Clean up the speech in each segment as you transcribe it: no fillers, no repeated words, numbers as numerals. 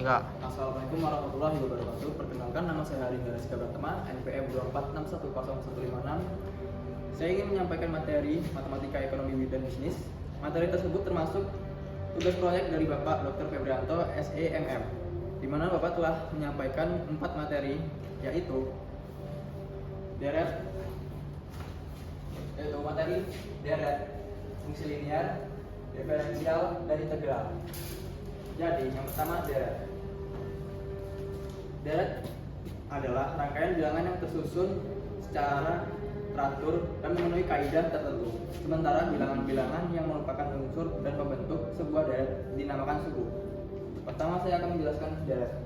Enggak. Assalamualaikum warahmatullahi wabarakatuh. Perkenalkan, nama saya Haringga Rizka Pratama, NPM 246100156. Saya ingin menyampaikan materi Matematika Ekonomi dan Bisnis. Materi tersebut termasuk tugas proyek dari Bapak Dr. Febrianto, SEMM, di mana Bapak telah menyampaikan 4 materi, yaitu materi deret, fungsi linear, diferensial, dan integral. Jadi, yang pertama deret. Deret adalah rangkaian bilangan yang tersusun secara teratur dan memenuhi kaidah tertentu. Sementara bilangan-bilangan yang merupakan unsur dan pembentuk sebuah deret dinamakan suku. Pertama, saya akan menjelaskan deret.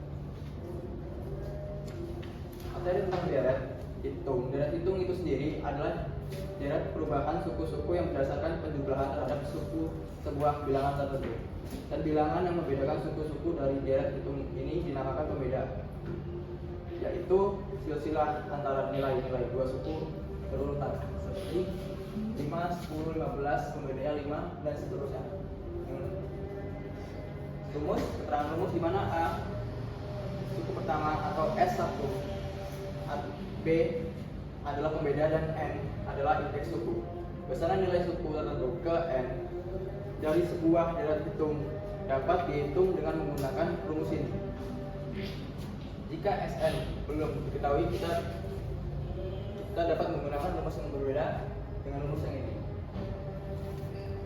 Materi tentang deret hitung. Deret hitung itu sendiri adalah deret perubahan suku-suku yang berdasarkan penjumlahan terhadap suku sebuah bilangan tertentu. Dan bilangan yang membedakan suku-suku dari deret hitung ini dinamakan pembeda, yaitu silsilah antara nilai-nilai dua suku berurutan seperti 5, 10, 15, pembedanya 5, dan seterusnya. Rumus, keterangan rumus di mana A suku pertama atau S1, B adalah pembeda, dan N adalah indeks suku. Besaran nilai suku tertentu ke N dari sebuah deret hitung dapat dihitung dengan menggunakan rumus ini. Jika Sn belum diketahui, kita dapat menggunakan rumus yang berbeda dengan rumus yang ini.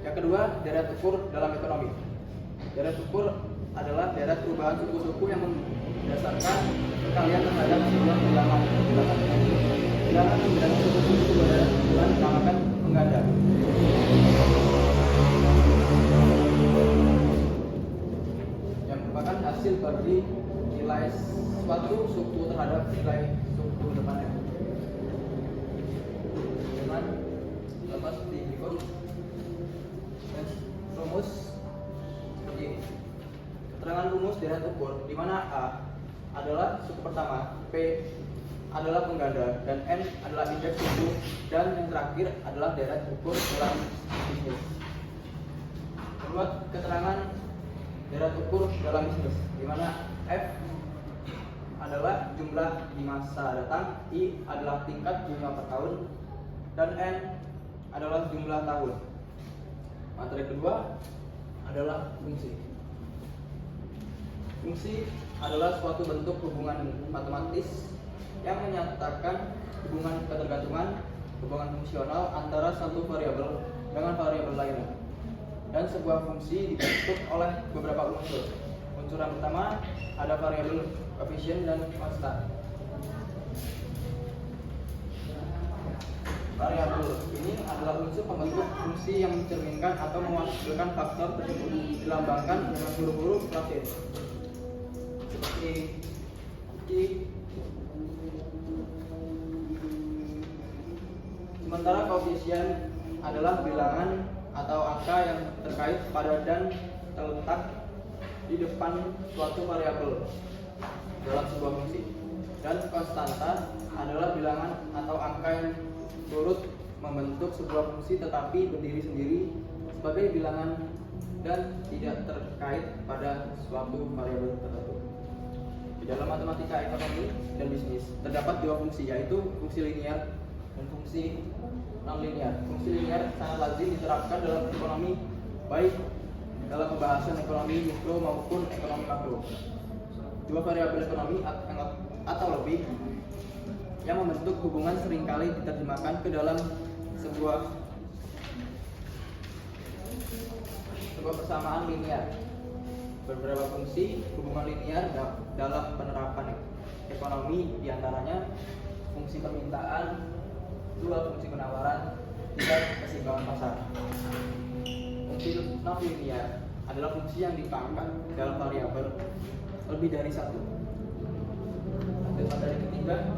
Yang kedua, deret ukur dalam ekonomi. Deret ukur adalah deret perubahan suku-suku yang berdasarkan perkalian terhadap sebuah bilangan. Bilangan yang berdasarkan suku-suku dinamakan pengganda. Yang merupakan hasil bagi nilai suatu suku terhadap nilai suku depannya. Dengan lepas di berikut rumus seperti ini. Keterangan rumus deret ukur di mana A adalah suku pertama, P adalah pengganda, dan N adalah indeks suku, dan yang terakhir adalah deret ukur dalam bisnis. Kedua, keterangan deret ukur dalam bisnis di mana F adalah jumlah di masa datang, I adalah tingkat bunga per tahun, dan N adalah jumlah tahun. Materi kedua adalah fungsi. Fungsi adalah suatu bentuk hubungan matematis yang menyatakan hubungan ketergantungan, hubungan fungsional antara satu variabel dengan variabel lainnya. Dan sebuah fungsi dibentuk oleh beberapa unsur. Unsur yang pertama ada variabel, koefisien, dan konstan. Variabel ini adalah unsur pembentuk fungsi yang mencerminkan atau mewakilkan faktor tersebut, dilambangkan dengan huruf-huruf Latin seperti I. Sementara koefisien adalah bilangan atau angka yang terkait pada dan terletak di depan suatu variabel dalam sebuah fungsi. Dan konstanta adalah bilangan atau angka yang turut membentuk sebuah fungsi tetapi berdiri sendiri sebagai bilangan dan tidak terkait pada suatu variabel tertentu. Di dalam matematika ekonomi dan bisnis terdapat dua fungsi, yaitu fungsi linear dan fungsi non-linear. Fungsi linear sangat lazim diterapkan dalam ekonomi, baik dalam pembahasan ekonomi mikro maupun ekonomi makro. Dua variabel ekonomi atau lebih yang membentuk hubungan seringkali diterjemahkan ke dalam sebuah persamaan linear. Beberapa fungsi hubungan linear dalam penerapan ekonomi diantaranya fungsi permintaan, dua fungsi penawaran, tiga keseimbangan pasar. Fungsi non-linear adalah fungsi yang dipangkat dalam variabel lebih dari satu. Dan materi ketiga,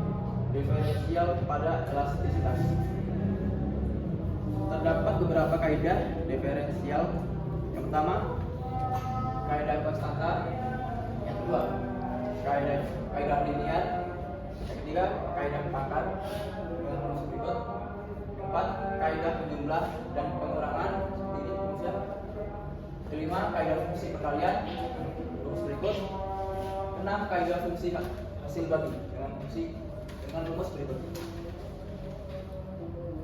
diferensial pada elastisitas. Terdapat beberapa kaidah diferensial. Yang pertama, kaidah konstanta. Yang kedua, kaidah linear. Yang ketiga, kaidah pangkat. Berikut. Keempat, kaidah penjumlah dan pengurangan seperti ini. Kelima, kaidah fungsi perkalian. Terus berikut kaidah fungsi hasil bagi dengan rumus berikut.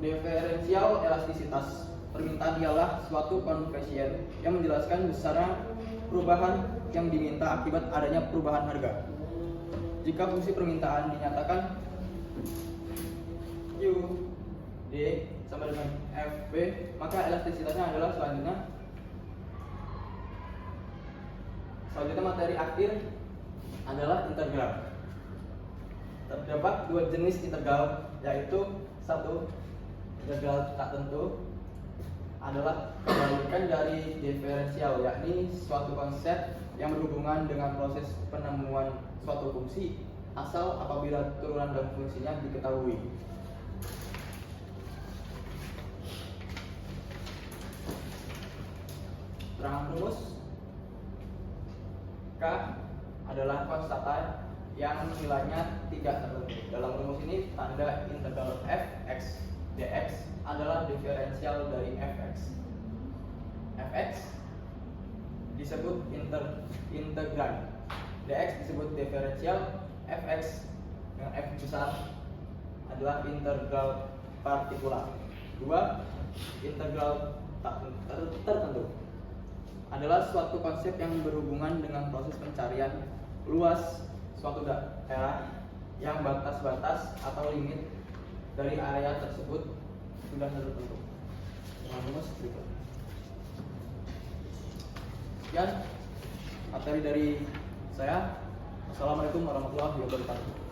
Diferensial elastisitas permintaan ialah suatu koefisien yang menjelaskan besarnya perubahan yang diminta akibat adanya perubahan harga. Jika fungsi permintaan dinyatakan Q D sama dengan FB, maka elastisitasnya adalah selanjutnya materi akhir adalah integral. Terdapat dua jenis integral, yaitu satu integral tak tentu adalah kebalikan dari diferensial, yakni suatu konsep yang berhubungan dengan proses penemuan suatu fungsi asal apabila turunan dan fungsinya diketahui. Terang rumus K adalah konstanta yang nilainya tidak tertentu. Dalam rumus ini tanda integral fx dx adalah diferensial dari fx. Fx disebut integrand, dx disebut diferensial, fx dengan f besar adalah integral partikular. Dua, integral tak tertentu adalah suatu konsep yang berhubungan dengan proses pencarian luas suatu daerah yang batas-batas atau limit dari area tersebut sudah tertentu. Dengan rumus berikut. Sekian materi dari saya. Assalamualaikum warahmatullahi wabarakatuh.